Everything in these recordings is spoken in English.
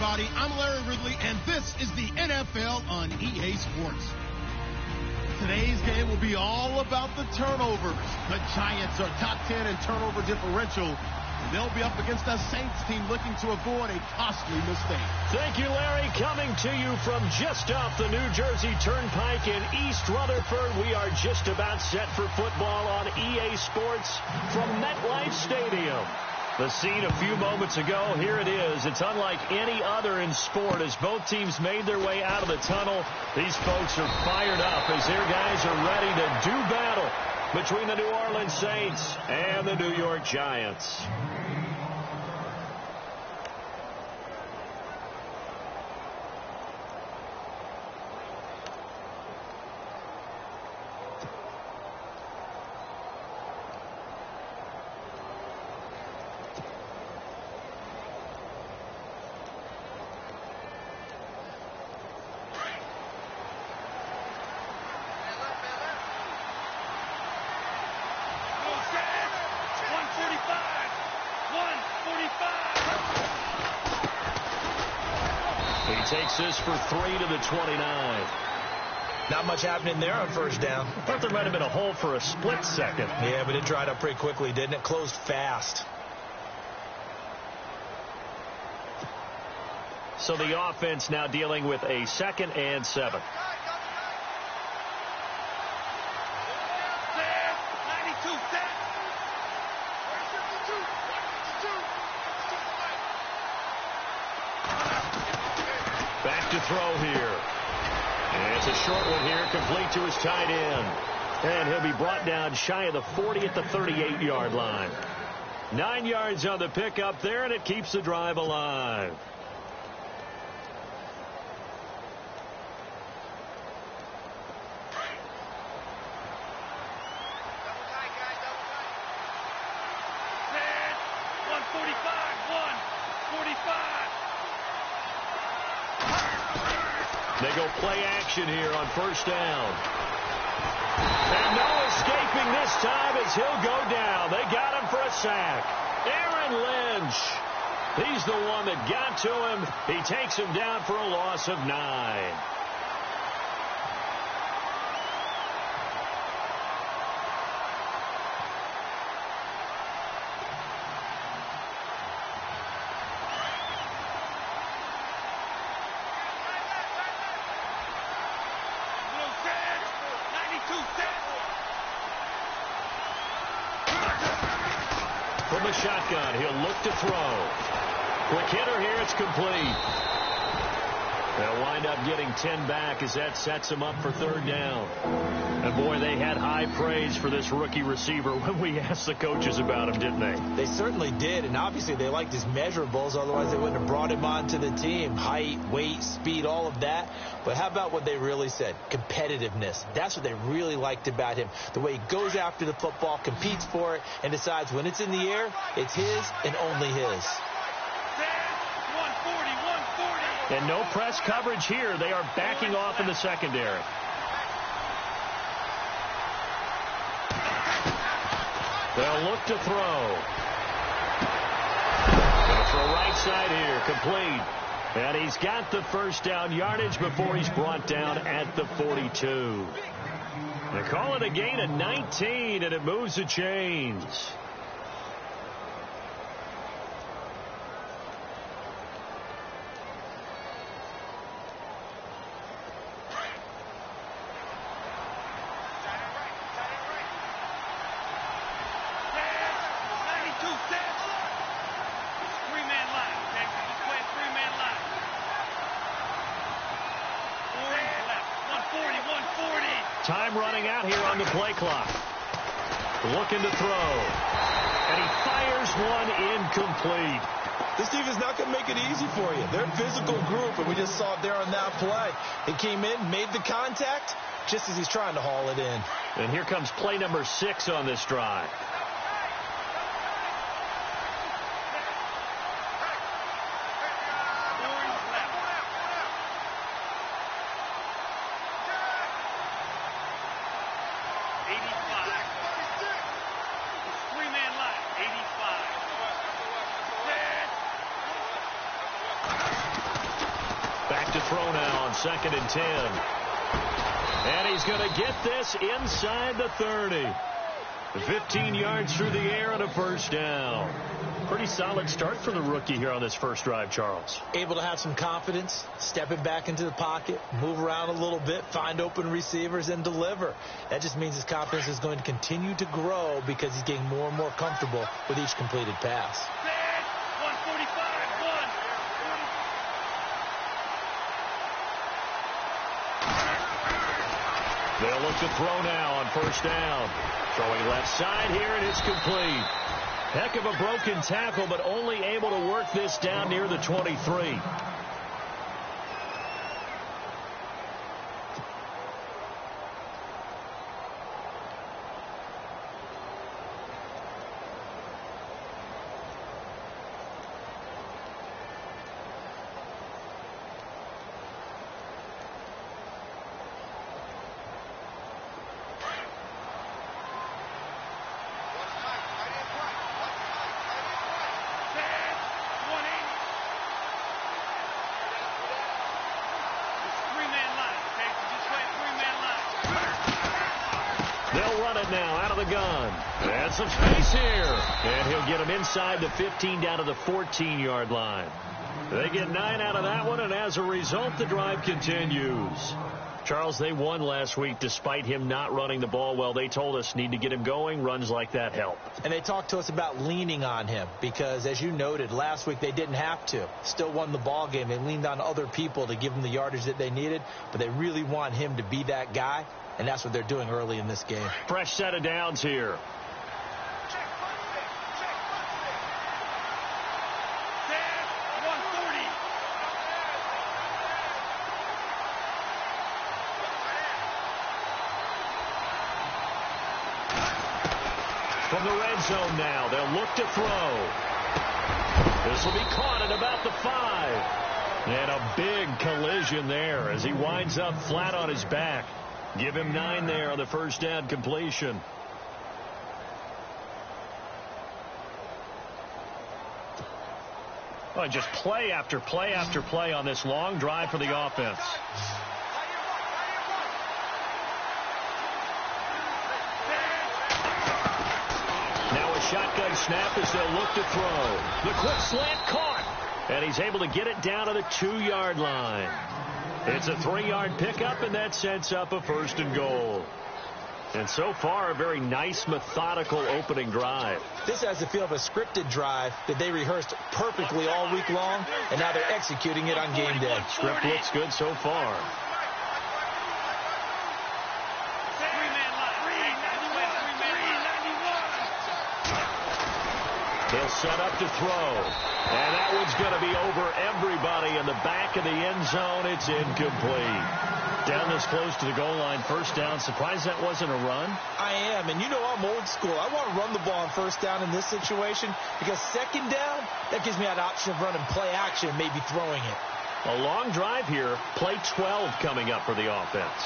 everybody. I'm Larry Ridley, and this is the NFL on EA Sports. Today's game will be all about the turnovers. The Giants are top 10 in turnover differential. They'll be up against a Saints team looking to avoid a costly mistake. Thank you, Larry. Coming to you from just off the New Jersey Turnpike in East Rutherford, we are just about set for football on EA Sports from MetLife Stadium. The scene a few moments ago, here it is. It's unlike any other in sport as both teams made their way out of the tunnel. These folks are fired up as their guys are ready to do battle between the New Orleans Saints and the New York Giants. Takes this for 3 to the 29. Not much happening there on first down. I thought there might have been a hole for a split second. Yeah, but it dried up pretty quickly, didn't it? Closed fast. So the offense now dealing with a 2nd and 7. Back to throw here. And it's a short one here, complete to his tight end. And he'll be brought down shy of the 40 at the 38-yard line. 9 yards on the pickup there, and it keeps the drive alive. They go play action here on first down. And no escaping this time as he'll go down. They got him for a sack. Aaron Lynch. He's the one that got to him. He takes him down for a loss of 9. From the shotgun, he'll look to throw. Quick hitter here, it's complete. They'll wind up getting 10 back as that sets him up for 3rd down. And boy, they had high praise for this rookie receiver when we asked the coaches about him, didn't they? They certainly did, and obviously they liked his measurables, otherwise they wouldn't have brought him onto the team. Height, weight, speed, all of that. But how about what they really said? Competitiveness. That's what they really liked about him. The way he goes after the football, competes for it, and decides when it's in the air, it's his and only his. And no press coverage here. They are backing off in the secondary. They'll look to throw. Go for a right side here, complete. And he's got the first down yardage before he's brought down at the 42. They call it a gain of 19, and it moves the chains. Time running out here on the play clock. Looking to throw. And he fires one incomplete. This defense not going to make it easy for you. They're a physical group, and we just saw it there on that play. He came in, made the contact, just as he's trying to haul it in. And here comes play number 6 on this drive. 2nd and 10. And he's going to get this inside the 30. 15 yards through the air and a first down. Pretty solid start for the rookie here on this first drive, Charles. Able to have some confidence, stepping back into the pocket, move around a little bit, find open receivers, and deliver. That just means his confidence is going to continue to grow because he's getting more and more comfortable with each completed pass. 145, They'll look to throw now on first down. Throwing left side here, and it's complete. Heck of a broken tackle, but only able to work this down near the 23. They'll run it now out of the gun. And some space here. And he'll get him inside the 15 down to the 14-yard line. They get 9 out of that one, and as a result, the drive continues. Charles, they won last week despite him not running the ball well. They told us need to get him going. Runs like that help. And they talked to us about leaning on him because, as you noted, last week they didn't have to. Still won the ball game. They leaned on other people to give them the yardage that they needed, but they really want him to be that guy, and that's what they're doing early in this game. Fresh set of downs here. From the red zone now, they'll look to throw. This will be caught at about the 5. And a big collision there as he winds up flat on his back. Give him 9 there on the first down completion. Well, just play after play after play on this long drive for the offense. Now a shotgun snap as they'll look to throw. The quick slant caught. And he's able to get it down to the 2-yard line. It's a 3-yard pickup, and that sets up a 1st and goal. And so far, a very nice, methodical opening drive. This has the feel of a scripted drive that they rehearsed perfectly all week long, and now they're executing it on game day. Script looks good so far. He'll set up to throw. And that one's going to be over everybody in the back of the end zone. It's incomplete. Down this close to the goal line, first down. Surprised that wasn't a run? I am, and you know I'm old school. I want to run the ball on first down in this situation because second down, that gives me an option of running play action, maybe throwing it. A long drive here. Play 12 coming up for the offense.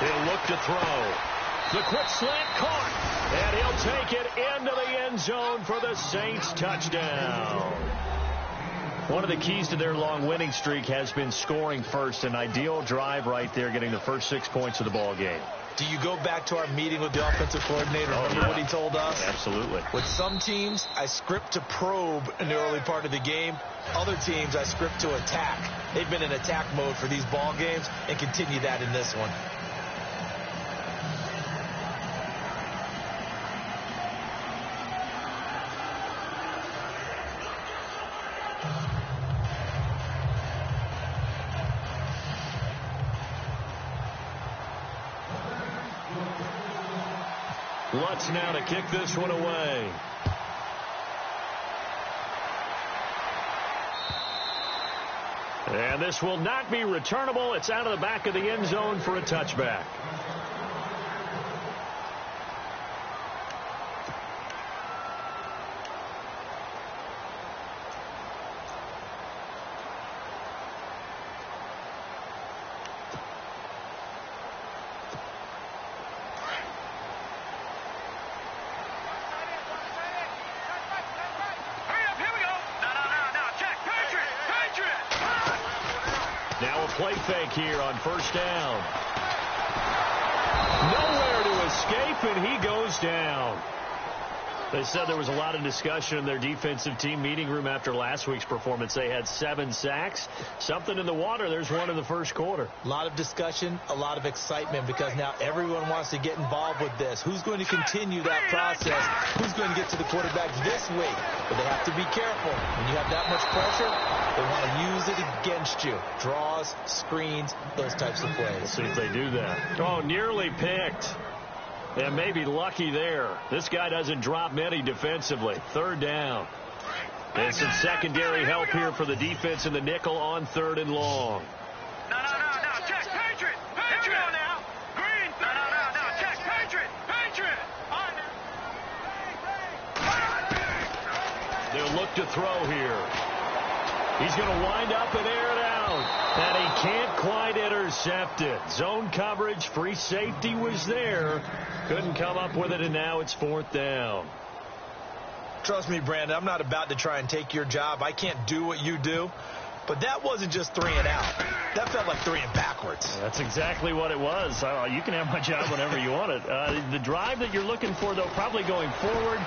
He'll look to throw. The quick slant caught. And he'll take it into the end zone for the Saints touchdown. One of the keys to their long winning streak has been scoring first. An ideal drive right there, getting the first 6 points of the ball game. Do you go back to our meeting with the offensive coordinator? Remember what he told us? Absolutely. With some teams, I script to probe in the early part of the game. Other teams, I script to attack. They've been in attack mode for these ball games and continue that in this one. Lutz now to kick this one away. And this will not be returnable. It's out of the back of the end zone for a touchback. play fake here on first down. Nowhere to escape, and he goes down. They said there was a lot of discussion in their defensive team meeting room after last week's performance. They had 7 sacks. Something in the water. There's one in the first quarter. A lot of discussion, a lot of excitement, because now everyone wants to get involved with this. Who's going to continue that process? Who's going to get to the quarterback this week? But they have to be careful. When you have that much pressure, they want to use it against you. Draws, screens, those types of plays. We'll see if they do that. Oh, nearly picked. And maybe lucky there. This guy doesn't drop many defensively. Third down. And some secondary help here for the defense in the nickel on 3rd and long. No. Check. Patriot. Here we go now. Green. No. Check. Patriot. They'll look to throw here. He's going to wind up and air it out. And he can't quite intercept it. Zone coverage, free safety was there. Couldn't come up with it, and now it's 4th down. Trust me, Brandon, I'm not about to try and take your job. I can't do what you do. But that wasn't just 3 and out. That felt like 3 and backwards. That's exactly what it was. You can have my job whenever you want it. The drive that you're looking for, though, probably going forward,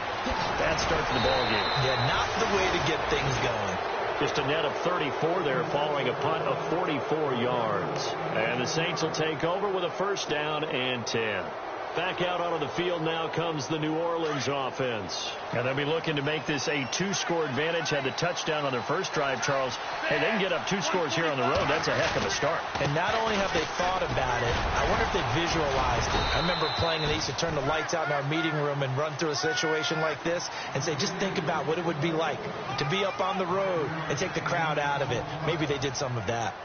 bad start to the ball game. Yeah, not the way to get things going. Just a net of 34 there following a punt of 44 yards. And the Saints will take over with a 1st down and 10. Back out onto the field now comes the New Orleans offense. And they'll be looking to make this a 2-score advantage. Had the touchdown on their first drive, Charles. Hey, they can get up 2 scores here on the road. That's a heck of a start. And not only have they thought about it, I wonder if they visualized it. I remember playing, and they used to turn the lights out in our meeting room and run through a situation like this and say, just think about what it would be like to be up on the road and take the crowd out of it. Maybe they did some of that.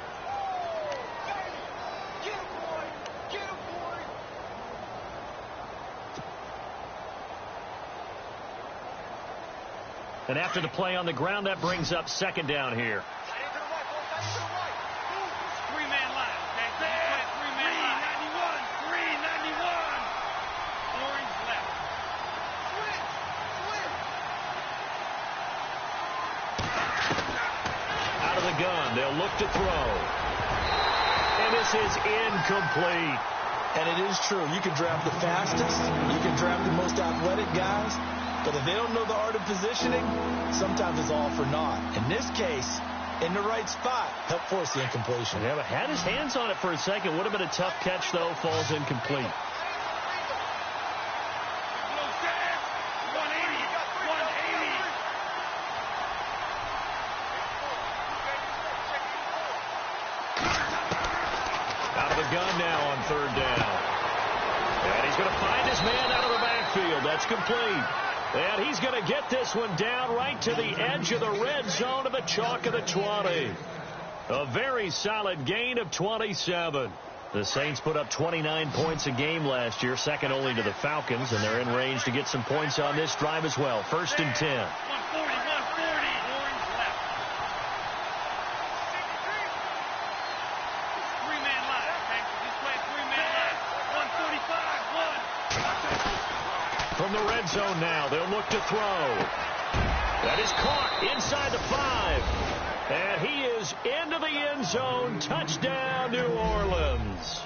And after the play on the ground, that brings up 2nd down here. 3-man line. Okay, 3-man line. 391. Orange left. Out of the gun, they'll look to throw. And this is incomplete. And it is true. You can draft the fastest. You can draft the most athletic guys. But if they don't know the art of positioning, sometimes it's all for naught. In this case, in the right spot, help force the incompletion. Yeah, but had his hands on it for a second. Would have been a tough catch, though. Falls incomplete. Out of the gun now on 3rd down. And he's going to find his man out of the backfield. That's complete. And he's going to get this one down right to the edge of the red zone of the chalk of the 20. A very solid gain of 27. The Saints put up 29 points a game last year, second only to the Falcons, and they're in range to get some points on this drive as well. 1st and 10. 140. Orange left. 3-man line. Okay, this play 3-man line. 145. 1. From the red zone now, they'll look to throw. That is caught inside the 5. And he is into the end zone. Touchdown, New Orleans.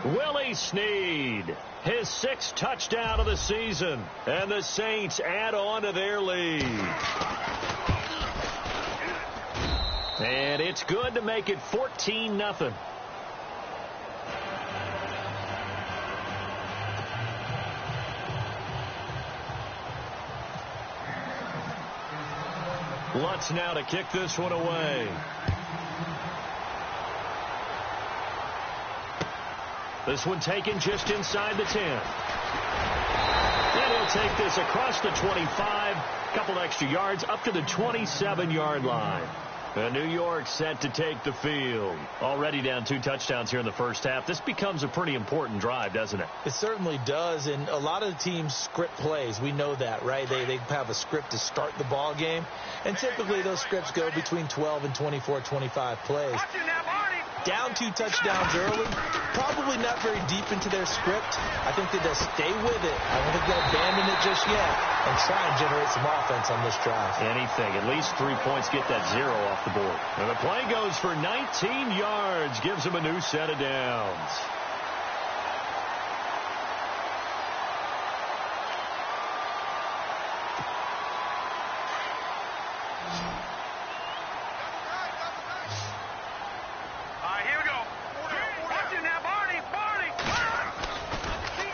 Willie Snead, his 6th touchdown of the season. And the Saints add on to their lead. And it's good to make it 14-0. Lutz now to kick this one away. This one taken just inside the 10. And he'll take this across the 25, a couple extra yards, up to the 27-yard line. And New York set to take the field. Already down 2 touchdowns here in the first half. This becomes a pretty important drive, doesn't it? It certainly does, and a lot of the teams script plays. We know that, right? They have a script to start the ball game, and typically those scripts go between 12 and 24, 25 plays. Down 2 touchdowns early, probably not very deep into their script. I think they just stay with it. I don't think they'll abandon it just yet and try and generate some offense on this drive. Anything. At least 3 points, get that 0 off the board. And the play goes for 19 yards, gives them a new set of downs.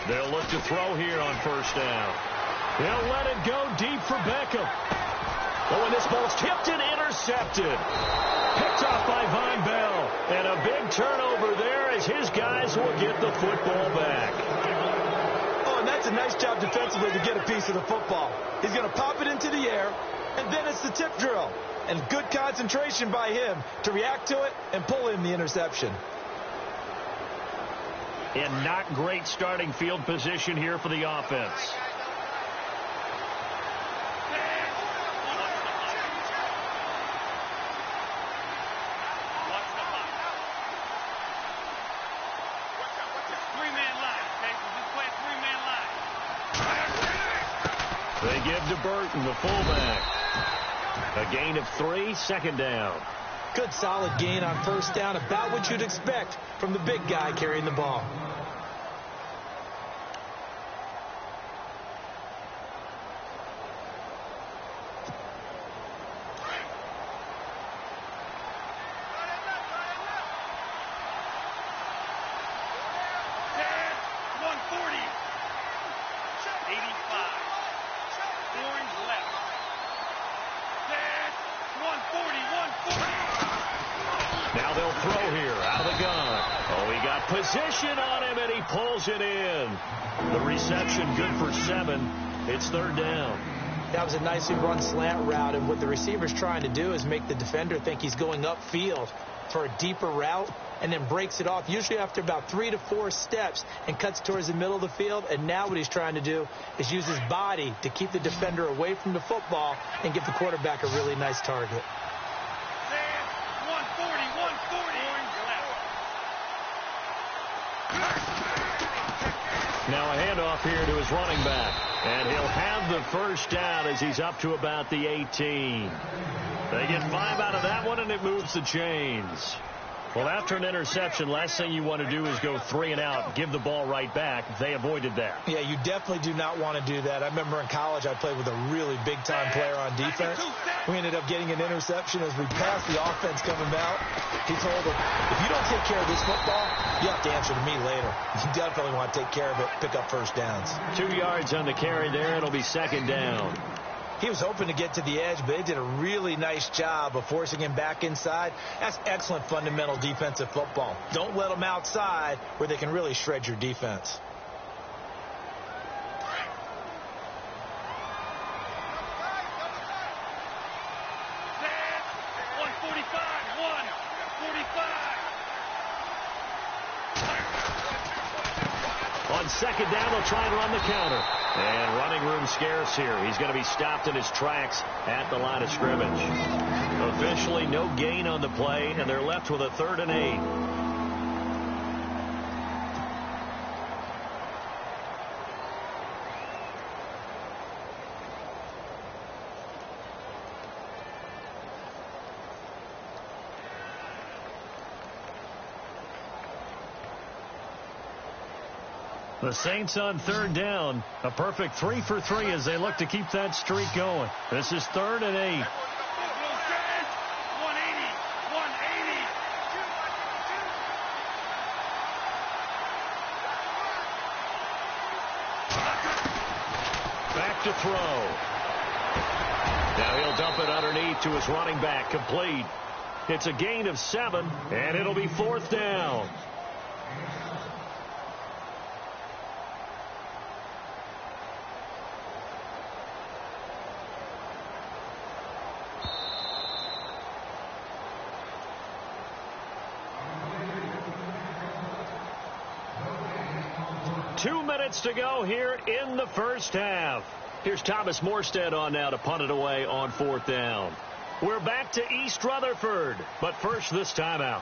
They'll look to throw here on first down. They'll let it go deep for Beckham. Oh, and this ball's tipped and intercepted. Picked off by Von Bell. And a big turnover there as his guys will get the football back. Oh, and that's a nice job defensively to get a piece of the football. He's going to pop it into the air, and then it's the tip drill. And good concentration by him to react to it and pull in the interception. And not great starting field position here for the offense. They give to Burton, the fullback. A gain of 3, second down. Good solid gain on first down, about what you'd expect from the big guy carrying the ball. Now they'll throw here out of the gun. Oh, he got position on him, and he pulls it in. The reception good for 7. It's third down. That was a nicely run slant route, and what the receiver's trying to do is make the defender think he's going upfield for a deeper route and then breaks it off, usually after about 3 to 4 steps, and cuts towards the middle of the field. And now what he's trying to do is use his body to keep the defender away from the football and give the quarterback a really nice target. Now a handoff here to his running back. And he'll have the first down as he's up to about the 18. They get 5 out of that one, and it moves the chains. Well, after an interception, last thing you want to do is go 3 and out, give the ball right back. They avoided that. Yeah, you definitely do not want to do that. I remember in college I played with a really big-time player on defense. We ended up getting an interception as we passed the offense coming out. He told him, if you don't take care of this football, you have to answer to me later. You definitely want to take care of it, pick up first downs. 2 yards on the carry there. It'll be second down. He was hoping to get to the edge, but they did a really nice job of forcing him back inside. That's excellent fundamental defensive football. Don't let them outside where they can really shred your defense. On second down, they'll try and run the counter. And running room scarce here. He's going to be stopped in his tracks at the line of scrimmage. Officially, no gain on the play, and they're left with a 3rd and 8. The Saints on 3rd down. A perfect 3 for 3 as they look to keep that streak going. This is 3rd and 8. Back to throw. Now he'll dump it underneath to his running back. Complete. It's a gain of 7, and it'll be 4th down. To go here in the first half. Here's Thomas Morstead on now to punt it away on 4th down. We're back to East Rutherford, but first this timeout.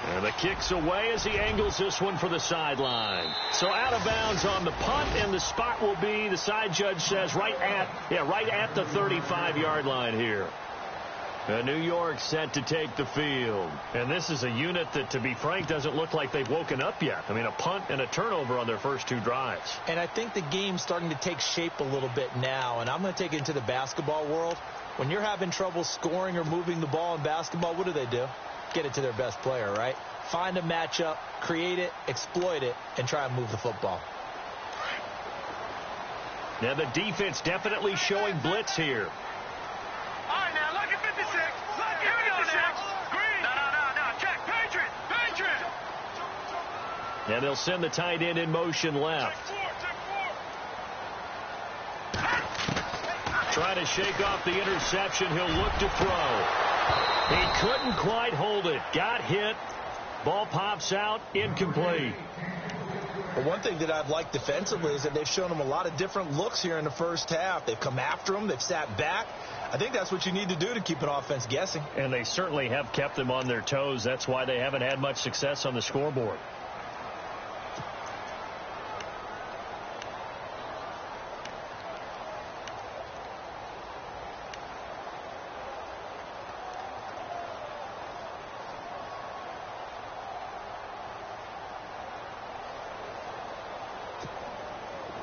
And the kick's away as he angles this one for the sideline. So out of bounds on the punt, and the spot will be, the side judge says, right at the 35-yard line here. New York set to take the field. And this is a unit that, to be frank, doesn't look like they've woken up yet. I mean, a punt and a turnover on their first two drives. And I think the game's starting to take shape a little bit now. And I'm going to take it into the basketball world. When you're having trouble scoring or moving the ball in basketball, what do? Get it to their best player, right? Find a matchup, create it, exploit it, and try and move the football. Now the defense definitely showing blitz here. All right, now, look at 56. Look, here we go now. Green. No. Check. Patriot. And they'll send the tight end in motion left. Trying to shake off the interception. He'll look to throw. He couldn't quite hold it. Got hit. Ball pops out. Incomplete. Well, one thing that I've liked defensively is that they've shown him a lot of different looks here in the first half. They've come after him. They've sat back. I think that's what you need to do to keep an offense guessing. And they certainly have kept them on their toes. That's why they haven't had much success on the scoreboard.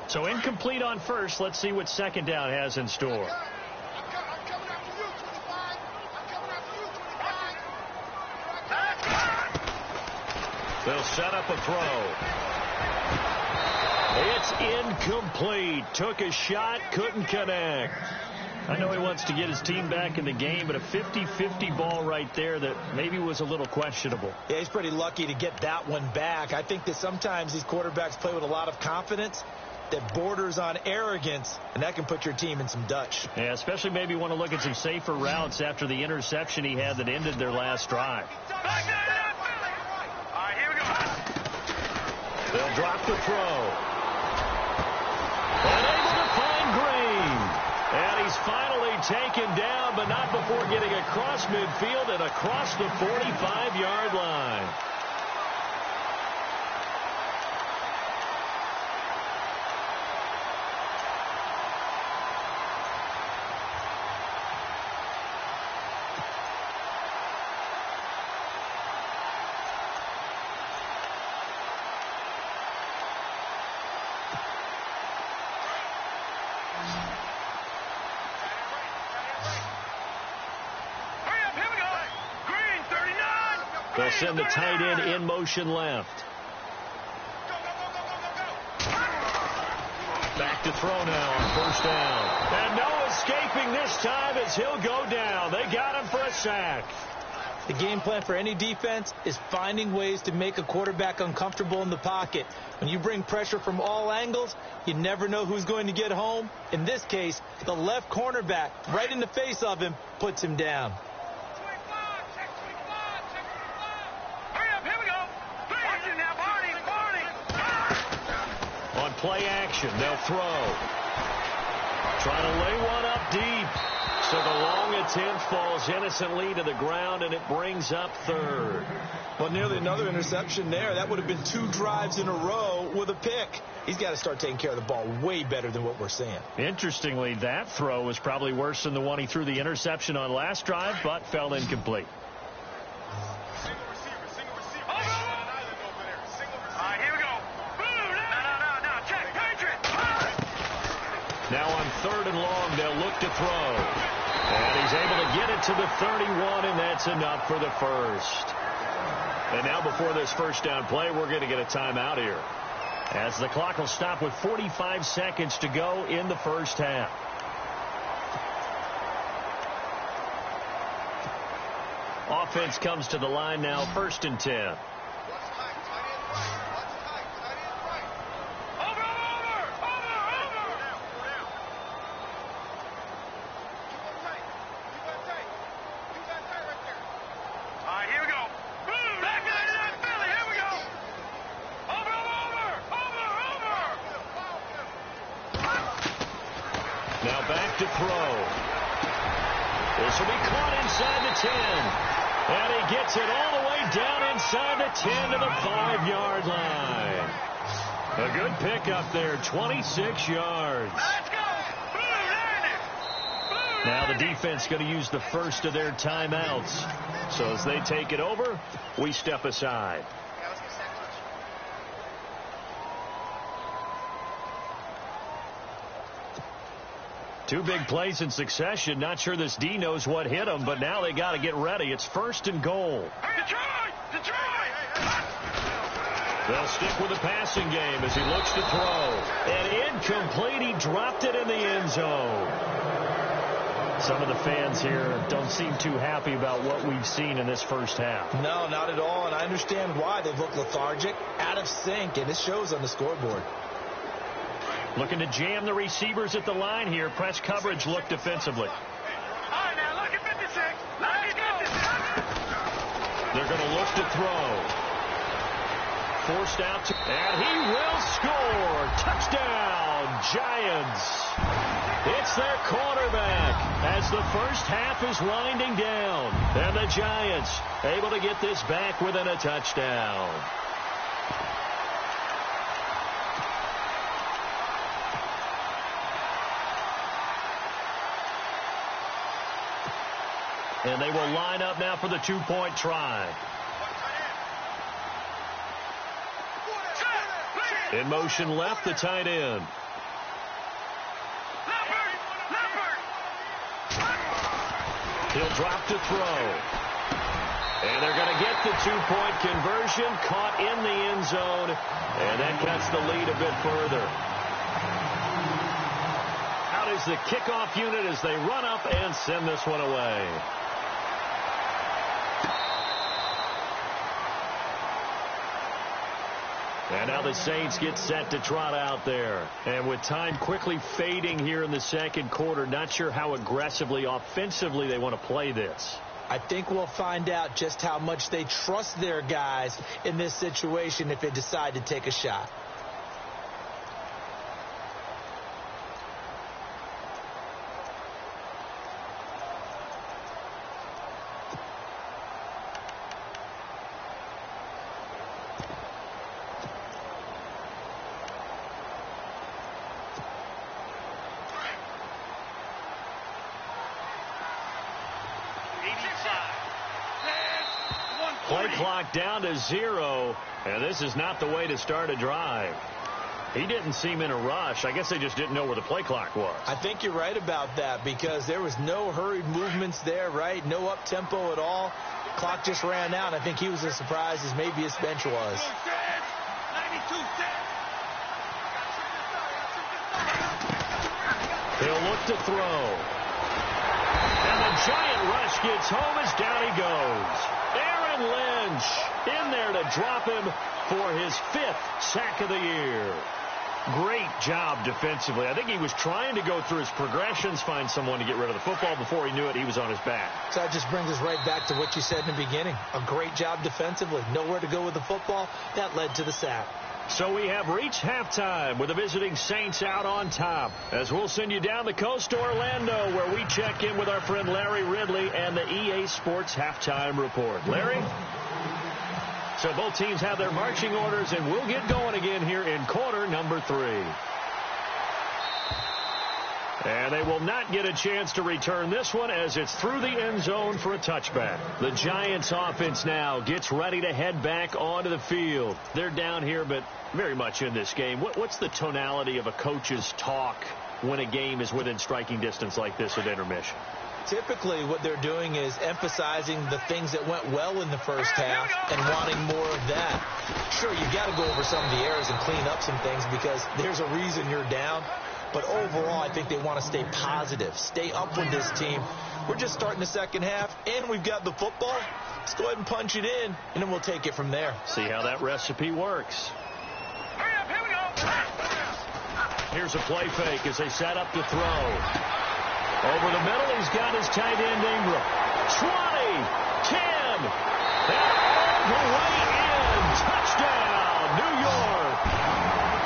So incomplete on first. Let's see what second down has in store. I'm coming after you, 25. I'm coming after you, 25. They'll set up a throw. It's incomplete. Took a shot, couldn't connect. I know he wants to get his team back in the game, but a 50-50 ball right there that maybe was a little questionable. Yeah, he's pretty lucky to get that one back. I think that sometimes these quarterbacks play with a lot of confidence that borders on arrogance, and that can put your team in some Dutch. Yeah, especially maybe want to look at some safer routes after the interception he had that ended their last drive. All right, here we go. They'll drop the throw. Unable to find Green. And he's finally taken down, but not before getting across midfield and across the 45-yard line. They'll send the tight end in motion left. Back to throw now on first down. And no escaping this time as he'll go down. They got him for a sack. The game plan for any defense is finding ways to make a quarterback uncomfortable in the pocket. When you bring pressure from all angles, you never know who's going to get home. In this case, the left cornerback, right in the face of him, puts him down. Play action. They'll throw. Trying to lay one up deep. So the long attempt falls innocently to the ground, and it brings up third. Well, nearly another interception there. That would have been 2 drives in a row with a pick. He's got to start taking care of the ball way better than what we're seeing. Interestingly, that throw was probably worse than the one he threw the interception on last drive, but fell incomplete. Now on third and long, they'll look to throw. And he's able to get it to the 31, and that's enough for the first. And now before this first down play, we're going to get a timeout here, as the clock will stop with 45 seconds to go in the first half. Offense comes to the line now, 1st and 10. Now back to throw. This will be caught inside the 10. And he gets it all the way down inside the 10 to the 5-yard line. A good pickup there, 26 yards. Let's go. Now the defense going to use the first of their timeouts. So as they take it over, we step aside. Two big plays in succession. Not sure this D knows what hit them, but now they got to get ready. It's 1st and goal. Detroit! They'll stick with the passing game as he looks to throw. And incomplete. He dropped it in the end zone. Some of the fans here don't seem too happy about what we've seen in this first half. No, not at all, and I understand why. They've looked lethargic, out of sync, and it shows on the scoreboard. Looking to jam the receivers at the line here. Press coverage look defensively. All right, now look at 56. Let's go. They're going to look to throw. Forced out to, and he will score. Touchdown, Giants. It's their quarterback as the first half is winding down. And the Giants able to get this back within a touchdown. And they will line up now for the two-point try. In motion left, the tight end. He'll drop to throw. And they're going to get the two-point conversion. Caught in the end zone. And that cuts the lead a bit further. Out is the kickoff unit as they run up and send this one away. And now the Saints get set to trot out there. And with time quickly fading here in the second quarter, not sure how aggressively, offensively they want to play this. I think we'll find out just how much they trust their guys in this situation if they decide to take a shot. Play clock down to 0, and this is not the way to start a drive. He didn't seem in a rush. I guess they just didn't know where the play clock was. I think you're right about that because there was no hurried movements there, right? No up-tempo at all. Clock just ran out. I think he was as surprised as maybe his bench was. He'll look to throw. And the giant rush gets home as down he goes. Aaron Lynch in there to drop him for his 5th sack of the year. Great job defensively. I think he was trying to go through his progressions, find someone to get rid of the football. Before he knew it, he was on his back. So that just brings us right back to what you said in the beginning. A great job defensively. Nowhere to go with the football. That led to the sack. So we have reached halftime with the visiting Saints out on top. As we'll send you down the coast to Orlando, where we check in with our friend Larry Ridley and the EA Sports Halftime Report. Larry? So both teams have their marching orders, and we'll get going again here in quarter number 3. And they will not get a chance to return this one as it's through the end zone for a touchback. The Giants offense now gets ready to head back onto the field. They're down here, but very much in this game. What's the tonality of a coach's talk when a game is within striking distance like this at intermission? Typically, what they're doing is emphasizing the things that went well in the first half and wanting more of that. Sure, you've got to go over some of the errors and clean up some things because there's a reason you're down. But overall, I think they want to stay positive, stay up with this team. We're just starting the second half, and we've got the football. Let's go ahead and punch it in, and then we'll take it from there. See how that recipe works. Hurry up, here we go. Here's a play fake as they set up to throw. Over the middle, he's got his tight end Ingram. 20, 10, and all the way in. Touchdown, New York.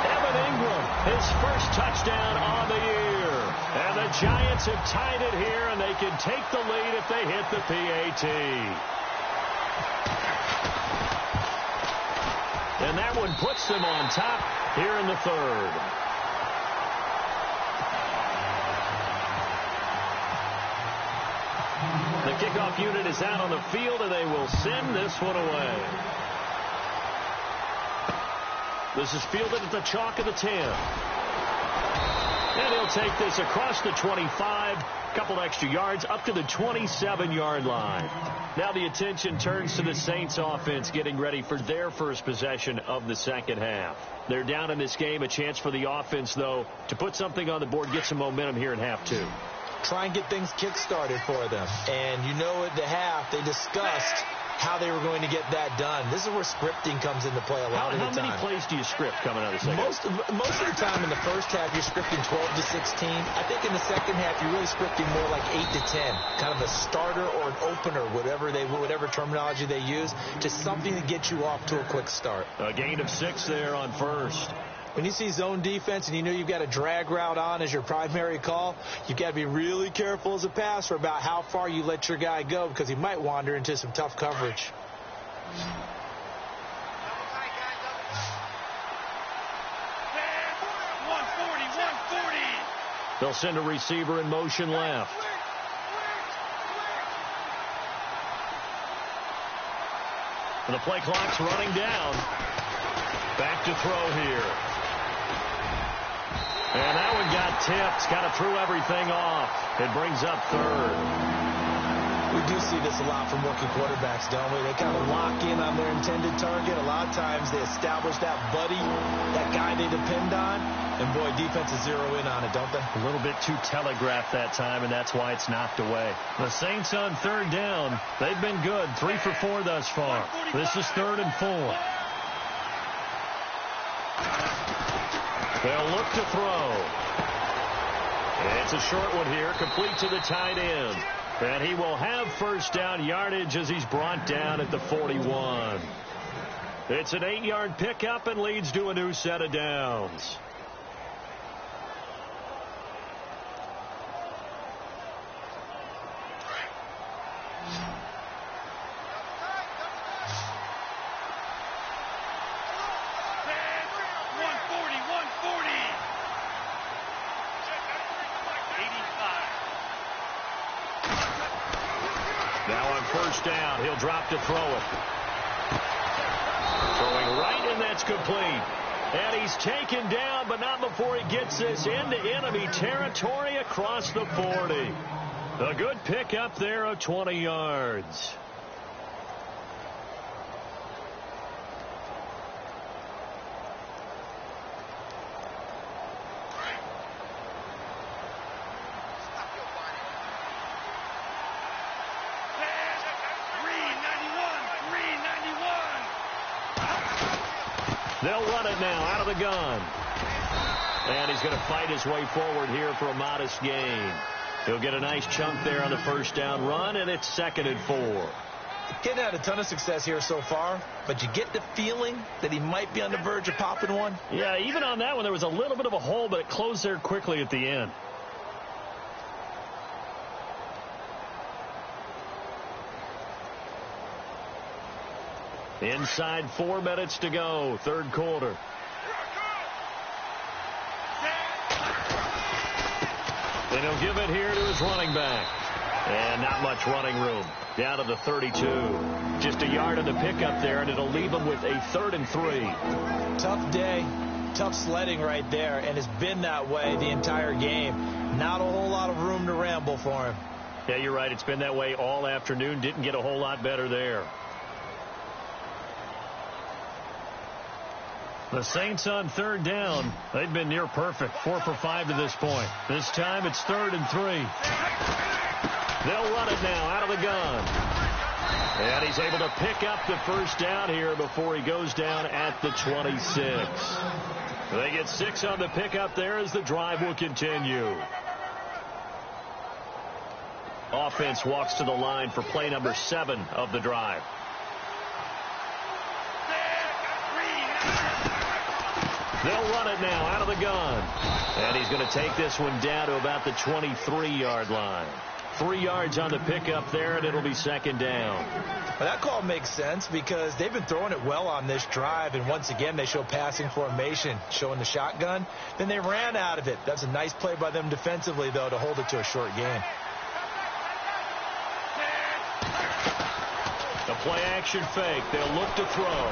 Evan Ingram, his first touchdown on the year. And the Giants have tied it here, and they can take the lead if they hit the PAT. And that one puts them on top here in the third. The kickoff unit is out on the field, and they will send this one away. This is fielded at the chalk of the 10. And he'll take this across the 25, a couple extra yards, up to the 27-yard line. Now the attention turns to the Saints offense getting ready for their first possession of the second half. They're down in this game. A chance for the offense, though, to put something on the board, get some momentum here in half two. Try and get things kick-started for them. And you know at the half, they discussed how they were going to get that done. This is where scripting comes into play a lot of the time. How many plays do you script coming out of the second half? Most of the time in the first half, you're scripting 12 to 16. I think in the second half, you're really scripting more like 8 to 10. Kind of a starter or an opener, whatever terminology they use, just something to get you off to a quick start. A gain of 6 there on first. When you see zone defense and you know you've got a drag route on as your primary call, you've got to be really careful as a passer about how far you let your guy go because he might wander into some tough coverage. They'll send a receiver in motion left. And the play clock's running down. Back to throw here. And that one got tipped. Kind of threw everything off. It brings up third. We do see this a lot from rookie quarterbacks, don't we? They kind of lock in on their intended target. A lot of times they establish that buddy, that guy they depend on. And, boy, defenses zero in on it, don't they? A little bit too telegraphed that time, and that's why it's knocked away. The Saints on third down. They've been good. 3 for 4 thus far. This is 3rd and 4. They'll look to throw. It's a short one here, complete to the tight end. And he will have first down yardage as he's brought down at the 41. It's an 8-yard pickup and leads to a new set of downs. First down. He'll drop to throw it. Throwing right, and that's complete. And he's taken down, but not before he gets this into enemy territory across the 40. A good pickup there of 20 yards. They'll run it now out of the gun. And he's going to fight his way forward here for a modest gain. He'll get a nice chunk there on the first down run, and it's 2nd and 4. Getting had a ton of success here so far, but you get the feeling that he might be on the verge of popping one. Yeah, even on that one, there was a little bit of a hole, but it closed there quickly at the end. Inside 4 minutes to go, third quarter. And he'll give it here to his running back. And not much running room. Down to the 32. Just a yard on the pickup there, and it'll leave him with a 3rd and 3. Tough day. Tough sledding right there, and it's been that way the entire game. Not a whole lot of room to ramble for him. Yeah, you're right. It's been that way all afternoon. Didn't get a whole lot better there. The Saints on third down. They've been near perfect. 4 for 5 to this point. This time it's 3rd and 3. They'll run it now out of the gun. And he's able to pick up the first down here before he goes down at the 26. They get 6 on the pickup there as the drive will continue. Offense walks to the line for play number 7 of the drive. They'll run it now out of the gun. And he's going to take this one down to about the 23-yard line. 3 yards on the pickup there, and it'll be second down. Well, that call makes sense because they've been throwing it well on this drive, and once again they show passing formation, showing the shotgun. Then they ran out of it. That's a nice play by them defensively, though, to hold it to a short gain. The play-action fake. They'll look to throw.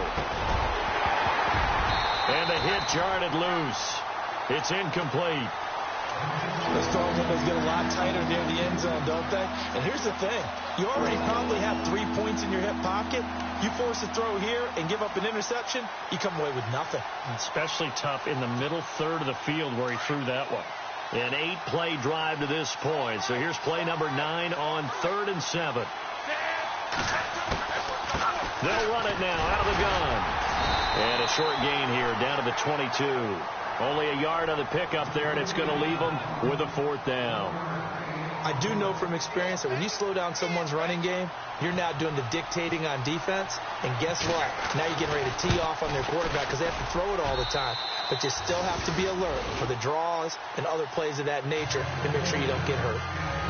And the hit jarred it loose. It's incomplete. Those throwing windows get a lot tighter near the end zone, don't they? And here's the thing. You already probably have 3 points in your hip pocket. You force a throw here and give up an interception, you come away with nothing. Especially tough in the middle third of the field where he threw that one. An 8-play drive to this point. So here's play number 9 on 3rd and 7. They'll run it now out of the gun. And a short gain here down to the 22. Only a yard on the pickup there, and it's going to leave them with a 4th down. I do know from experience that when you slow down someone's running game, you're now doing the dictating on defense. And guess what? Now you're getting ready to tee off on their quarterback because they have to throw it all the time. But you still have to be alert for the draws and other plays of that nature to make sure you don't get hurt.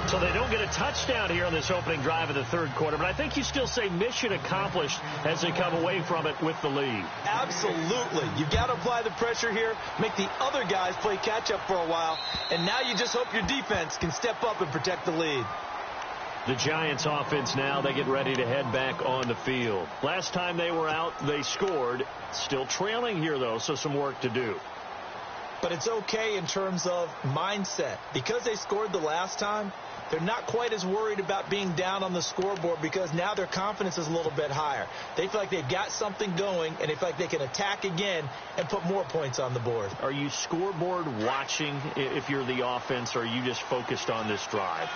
So they don't get a touchdown here on this opening drive of the 3rd quarter, but I think you still say mission accomplished as they come away from it with the lead. Absolutely. You've got to apply the pressure here, make the other guys play catch-up for a while, and now you just hope your defense can step up and protect the lead. The Giants offense now, they get ready to head back on the field. Last time they were out, they scored. Still trailing here, though, so some work to do. But it's okay in terms of mindset. Because they scored the last time, they're not quite as worried about being down on the scoreboard because now their confidence is a little bit higher. They feel like they've got something going, and they feel like they can attack again and put more points on the board. Are you scoreboard watching if you're the offense, or are you just focused on this drive?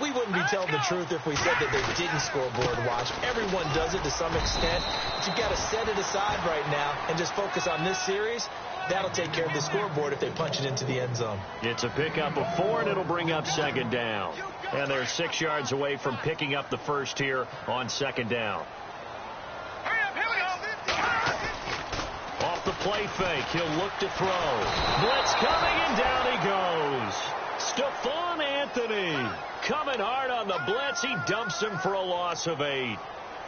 We wouldn't be telling the truth if we said that they didn't scoreboard watch. Everyone does it to some extent, but you've got to set it aside right now and just focus on this series. That'll take care of the scoreboard if they punch it into the end zone. It's a pickup of 4, and it'll bring up 2nd down. And they're 6 yards away from picking up the first here on 2nd down. Hurry up, here we go. Off the play fake, he'll look to throw. Blitz coming, and down he goes. Stephon Anthony coming hard on the blitz. He dumps him for a loss of 8.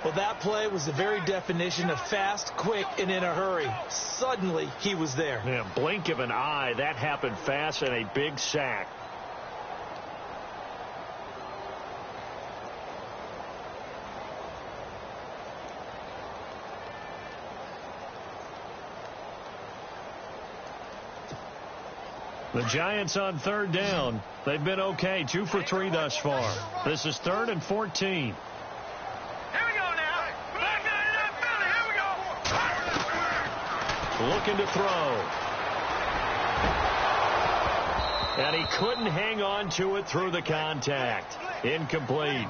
Well, that play was the very definition of fast, quick, and in a hurry. Suddenly, he was there. Yeah, blink of an eye. That happened fast, and a big sack. The Giants on 3rd down. They've been okay. 2 for 3 thus far. This is 3rd and 14. Looking to throw. And he couldn't hang on to it through the contact. Incomplete.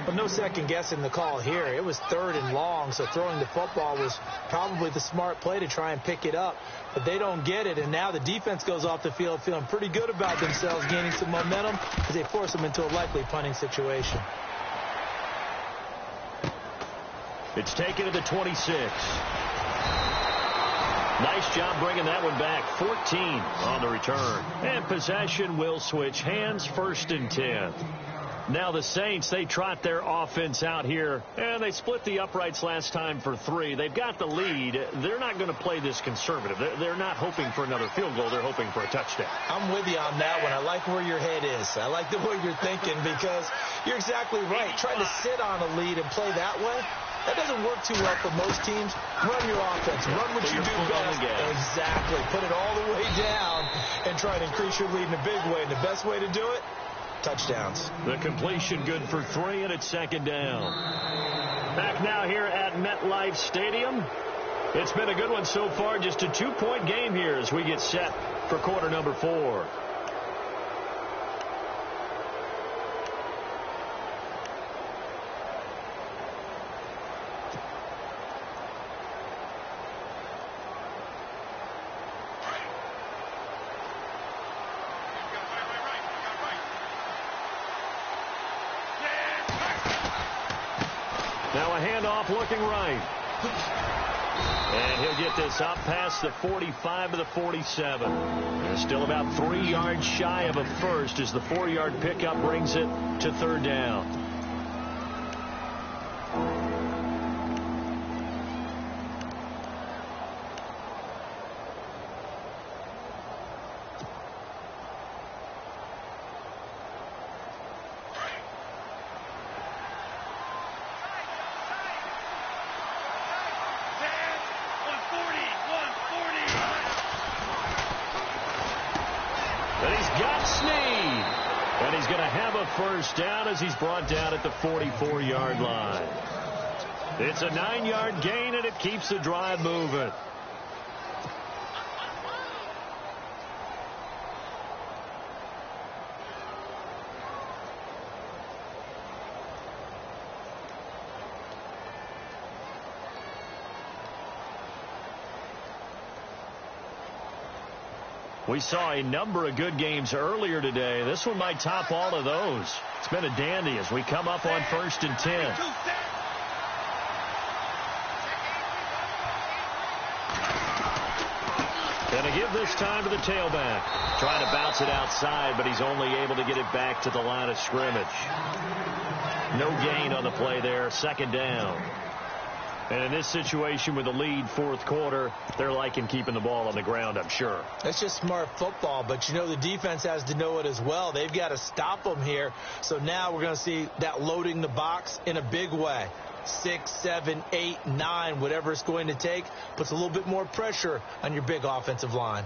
But no second guessing the call here. It was 3rd and long, so throwing the football was probably the smart play to try and pick it up. But they don't get it, and now the defense goes off the field feeling pretty good about themselves, gaining some momentum as they force them into a likely punting situation. It's taken to the 26. Nice job bringing that one back. 14 on the return. And possession will switch hands, 1st and 10. Now the Saints, they trot their offense out here, and they split the uprights last time for 3. They've got the lead. They're not going to play this conservative. They're not hoping for another field goal. They're hoping for a touchdown. I'm with you on that one. I like where your head is. I like the way you're thinking because you're exactly right. Trying to sit on a lead and play that way, that doesn't work too well for most teams. Run your offense. Run what you do best. Exactly. Put it all the way down and try to increase your lead in a big way. And the best way to do it, touchdowns. The completion good for 3, and it's 2nd down. Back now here at MetLife Stadium. It's been a good one so far. Just a 2-point game here as we get set for quarter number 4. Now a handoff looking right. And he'll get this up past the 45 to the 47. And still about 3 yards shy of a first as the 4-yard pickup brings it to third down. First down as he's brought down at the 44-yard line. It's a 9-yard gain, and it keeps the drive moving. We saw a number of good games earlier today. This one might top all of those. It's been a dandy as we come up on 1st and 10. Going to give this time to the tailback. Trying to bounce it outside, but he's only able to get it back to the line of scrimmage. No gain on the play there. 2nd down. And in this situation with the lead 4th quarter, they're liking keeping the ball on the ground, I'm sure. That's just smart football, but you know the defense has to know it as well. They've got to stop them here. So now we're going to see that loading the box in a big way. 6, 7, 8, 9, whatever it's going to take, puts a little bit more pressure on your big offensive line.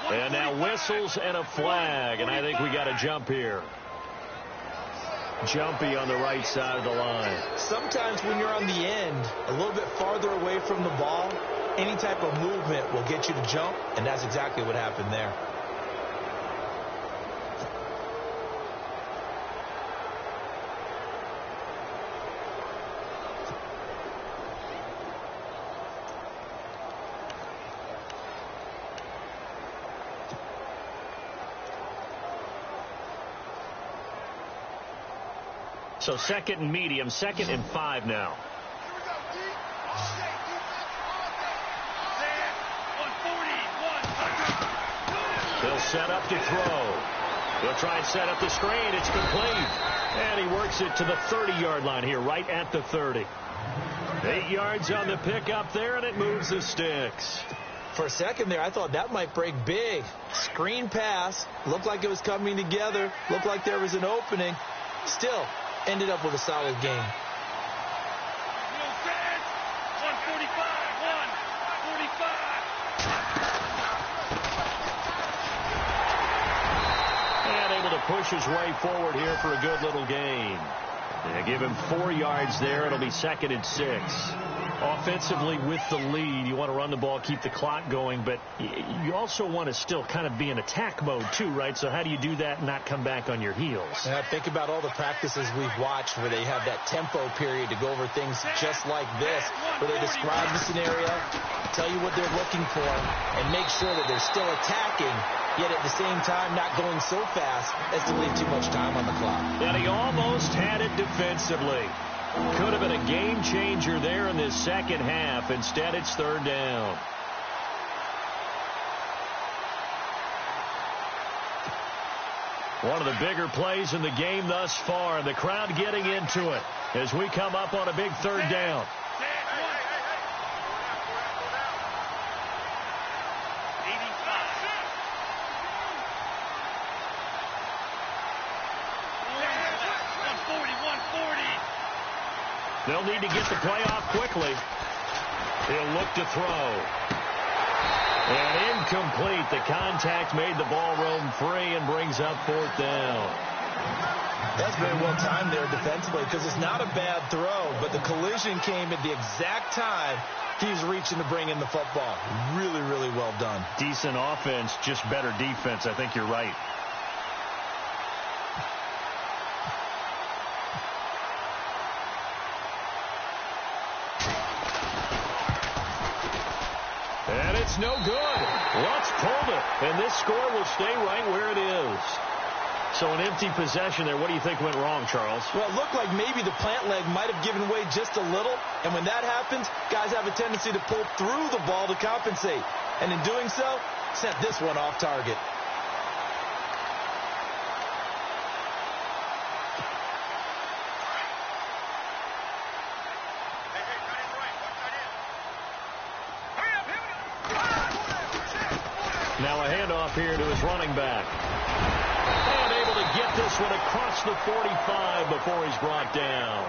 And now whistles and a flag, and I think we got a jump here. Jumpy on the right side of the line. Sometimes when you're on the end, a little bit farther away from the ball, any type of movement will get you to jump, and that's exactly what happened there. So 2nd and medium, 2nd and 5 now. He'll set up to throw. He'll try and set up the screen. It's complete. And he works it to the 30-yard line here, right at the 30. 8 yards on the pickup there, and it moves the sticks. For a second there, I thought that might break big. Screen pass. Looked like it was coming together. Looked like there was an opening. Still ended up with a solid game. 145. And able to push his way forward here for a good little gain. They give him 4 yards there. It'll be 2nd and 6. Offensively with the lead, you want to run the ball, keep the clock going, but you also want to still kind of be in attack mode too, right? So how do you do that and not come back on your heels? And I think about all the practices we've watched where they have that tempo period to go over things just like this, where they describe the scenario, tell you what they're looking for, and make sure that they're still attacking, yet at the same time not going so fast as to leave too much time on the clock. And he almost had it defensively. Could have been a game changer there in this 2nd half. Instead, it's 3rd down. One of the bigger plays in the game thus far. The crowd getting into it as we come up on a big 3rd down. They'll need to get the play off quickly. He'll look to throw. And incomplete. The contact made the ball roam free and brings up 4th down. That's very well timed there defensively because it's not a bad throw, but the collision came at the exact time he's reaching to bring in the football. Really, really well done. Decent offense, just better defense. I think you're right. And it's no good. Lutz pulled it, and this score will stay right where it is. So an empty possession there. What do you think went wrong, Charles? Well, it looked like maybe the plant leg might have given way just a little. And when that happens, guys have a tendency to pull through the ball to compensate. And in doing so, sent this one off target. Now a handoff here to his running back. And able to get this one across the 45 before he's brought down.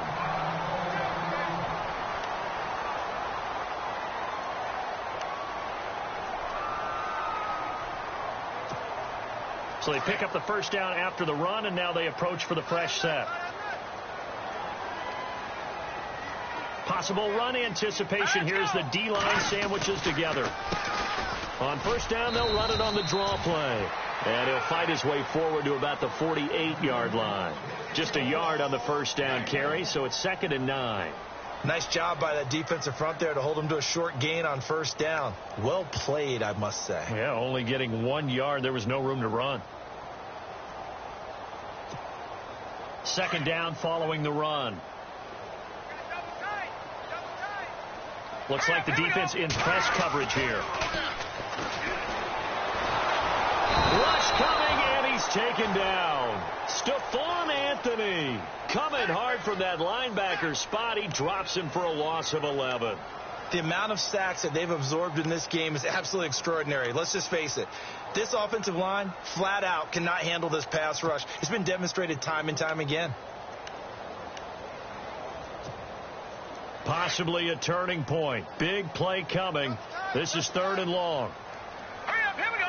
So they pick up the first down after the run, and now they approach for the fresh set. Possible run anticipation. Here's the D-line sandwiches together. On first down, they'll run it on the draw play. And he'll fight his way forward to about the 48-yard line. Just a yard on the first down carry, so it's 2nd and 9. Nice job by that defensive front there to hold him to a short gain on first down. Well played, I must say. Yeah, only getting 1 yard. There was no room to run. 2nd down following the run. Looks like the defense in press coverage here. Rush coming, and he's taken down. Stephon Anthony coming hard from that linebacker spot. He drops him for a loss of 11. The amount of sacks that they've absorbed in this game is absolutely extraordinary. Let's just face it. This offensive line, flat out, cannot handle this pass rush. It's been demonstrated time and time again. Possibly a turning point. Big play coming. This is 3rd and long. Hurry up, here we go.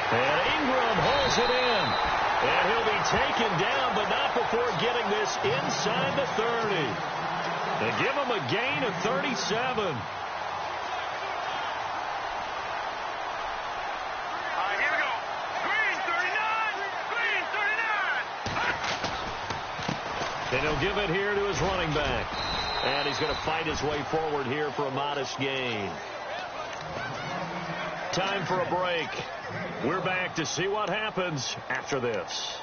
And Ingram holds it in. And he'll be taken down, but not before getting this inside the 30. They give him a gain of 37. Here we go. Green 39. Green 39. And he'll give it here to his running back. And he's going to fight his way forward here for a modest gain. Time for a break. We're back to see what happens after this.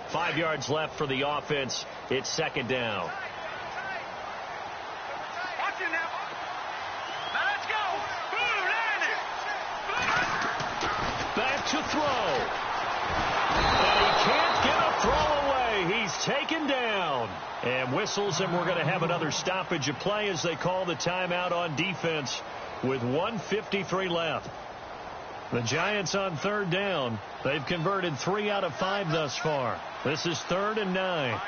Five yards left for the offense. It's 2nd down. Watch it now. Now let's go. Boom, Back to throw. And he can't get a throw away. He's taken down. And whistles, and we're going to have another stoppage of play as they call the timeout on defense with 1:53 left. The Giants on 3rd down. They've converted 3 out of 5 thus far. This is 3rd and 9.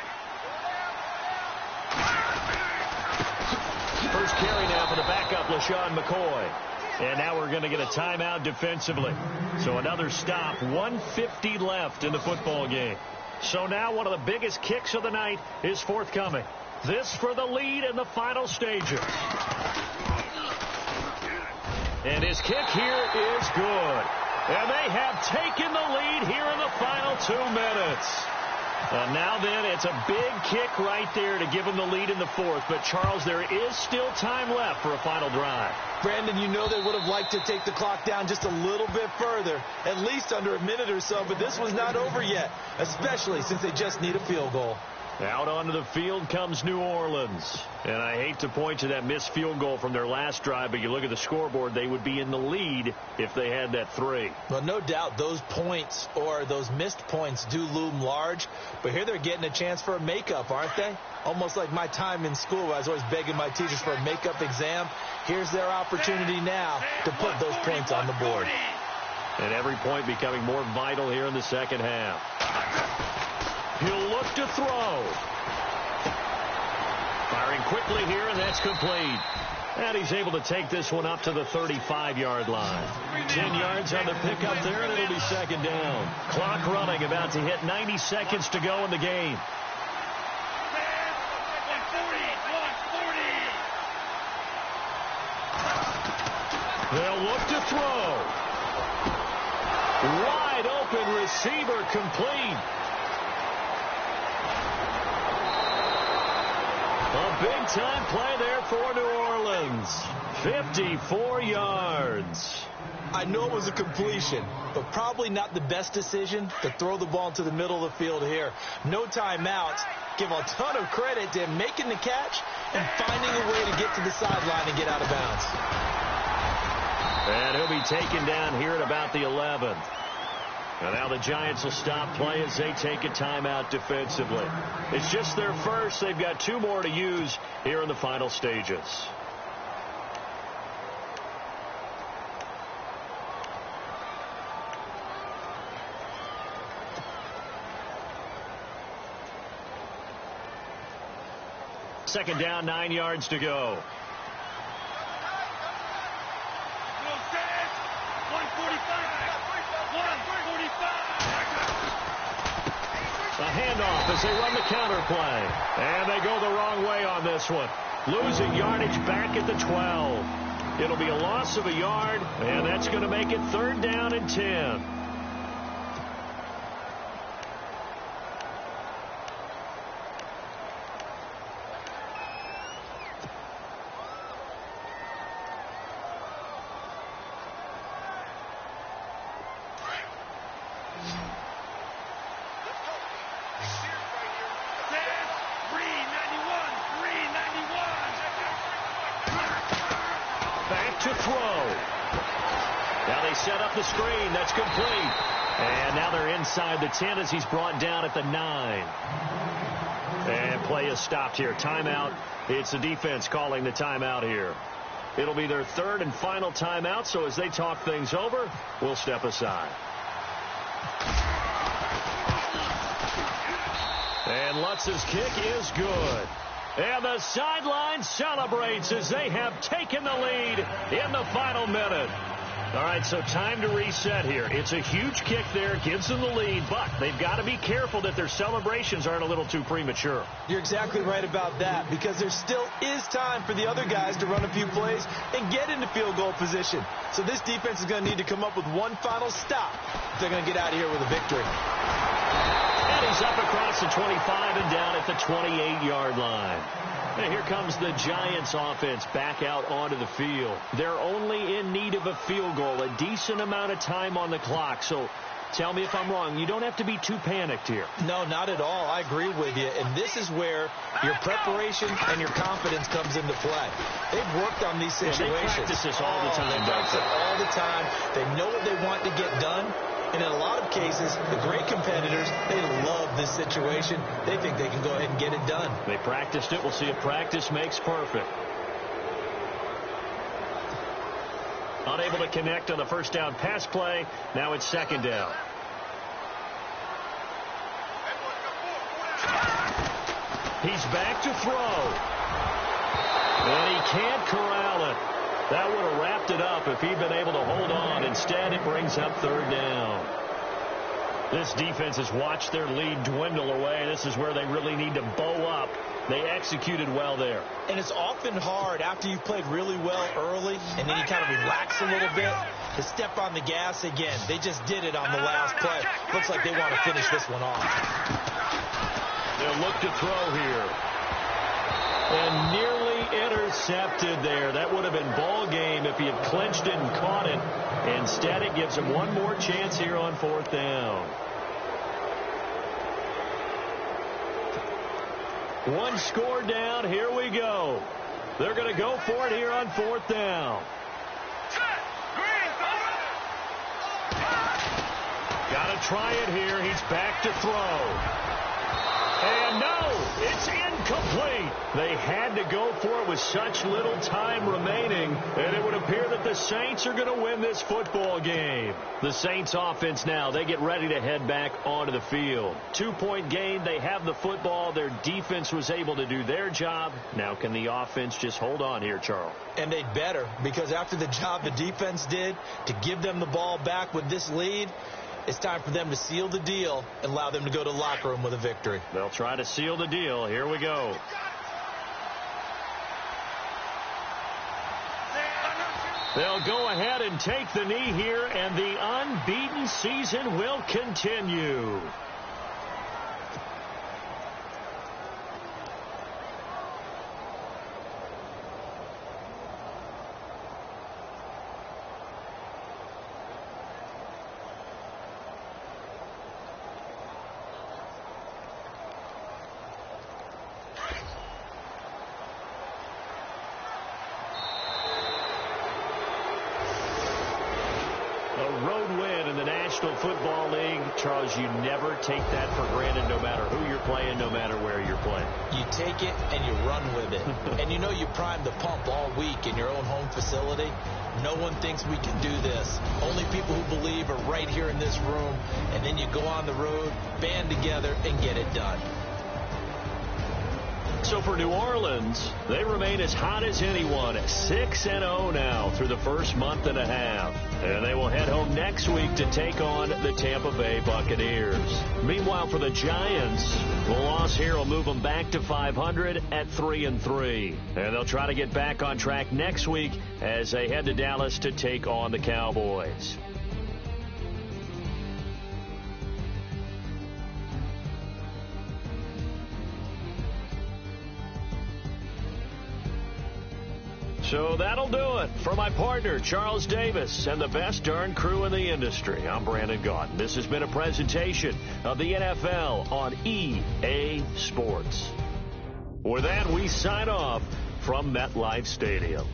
First carry now for the backup, LaShawn McCoy. And now we're going to get a timeout defensively. So another stop. 1:50 left in the football game. So now one of the biggest kicks of the night is forthcoming. This for the lead in the final stages. And his kick here is good. And they have taken the lead here in the final 2 minutes. And now then, it's a big kick right there to give them the lead in the 4th. But, Charles, there is still time left for a final drive. Brandon, you know they would have liked to take the clock down just a little bit further, at least under a minute or so. But this one's not over yet, especially since they just need a field goal. Out onto the field comes New Orleans. And I hate to point to that missed field goal from their last drive, but you look at the scoreboard, they would be in the lead if they had that 3. Well, no doubt those points or those missed points do loom large. But here they're getting a chance for a makeup, aren't they? Almost like my time in school where I was always begging my teachers for a makeup exam. Here's their opportunity now to put those points on the board. And every point becoming more vital here in the second half. He'll look to throw. Firing quickly here, and that's complete. And he's able to take this one up to the 35-yard line. 10 yards on the pickup there, and it'll be 2nd down. Clock running, about to hit 90 seconds to go in the game. They'll look to throw. Wide open receiver complete. A big-time play there for New Orleans. 54 yards. I know it was a completion, but probably not the best decision to throw the ball into the middle of the field here. No timeouts. Give a ton of credit to him making the catch and finding a way to get to the sideline and get out of bounds. And he'll be taken down here at about the 11th. And now the Giants will stop play as they take a timeout defensively. It's just their first. They've got 2 more to use here in the final stages. Second down, 9 yards to go. 145. A handoff as they run the counter play. And they go the wrong way on this one. Losing yardage back at the 12. It'll be a loss of a yard, and that's going to make it 3rd down and 10. To throw. Now they set up the screen. That's complete. And now they're inside the 10 as he's brought down at the 9. And play is stopped here. Timeout. It's the defense calling the timeout here. It'll be their 3rd and final timeout, so as they talk things over, we'll step aside. And Lutz's kick is good. And the sideline celebrates as they have taken the lead in the final minute. All right, so time to reset here. It's a huge kick there, gives them the lead, but they've got to be careful that their celebrations aren't a little too premature. You're exactly right about that, because there still is time for the other guys to run a few plays and get into field goal position. So this defense is going to need to come up with one final stop if they're going to get out of here with a victory. And he's up across the 25 and down at the 28-yard line. And here comes the Giants offense back out onto the field. They're only in need of a field goal, a decent amount of time on the clock. So tell me if I'm wrong. You don't have to be too panicked here. No, not at all. I agree with you. And this is where your preparation and your confidence comes into play. They've worked on these situations. They practice this all the time. They practice it all the time. They know what they want to get done. And in a lot of cases, the great competitors, they love this situation. They think they can go ahead and get it done. They practiced it. We'll see if practice makes perfect. Unable to connect on the first down pass play. Now it's 2nd down. He's back to throw. And he can't corral it. That would have wrapped it up if he'd been able to hold on. Instead, it brings up 3rd down. This defense has watched their lead dwindle away. This is where they really need to bow up. They executed well there. And it's often hard after you've played really well early and then you kind of relax a little bit to step on the gas again. They just did it on the last play. Looks like they want to finish this one off. They'll look to throw here. And nearly intercepted there. That would have been ball game if he had clinched it and caught it. Instead, it gives him one more chance here on 4th down. One score down. Here we go. They're going to go for it here on 4th down. Got to try it here. He's back to throw. And no, it's incomplete. They had to go for it with such little time remaining, and it would appear that the Saints are going to win this football game. The Saints offense now, they get ready to head back onto the field. 2-point game, they have the football. Their defense was able to do their job. Now can the offense just hold on here, Charles? And they'd better, because after the job the defense did to give them the ball back with this lead, it's time for them to seal the deal and allow them to go to the locker room with a victory. They'll try to seal the deal. Here we go. They'll go ahead and take the knee here, and the unbeaten season will continue. A road win in the National Football League. Charles, you never take that for granted no matter who you're playing, no matter where you're playing. You take it and you run with it. And you know you primed the pump all week in your own home facility. No one thinks we can do this. Only people who believe are right here in this room. And then you go on the road, band together, and get it done. So for New Orleans, they remain as hot as anyone, 6-0 now through the first month and a half. And they will head home next week to take on the Tampa Bay Buccaneers. Meanwhile, for the Giants, the loss here will move them back to 500 at 3-3. And they'll try to get back on track next week as they head to Dallas to take on the Cowboys. So that'll do it. For my partner, Charles Davis, and the best darn crew in the industry, I'm Brandon Gaudin. This has been a presentation of the NFL on EA Sports. With that, we sign off from MetLife Stadium.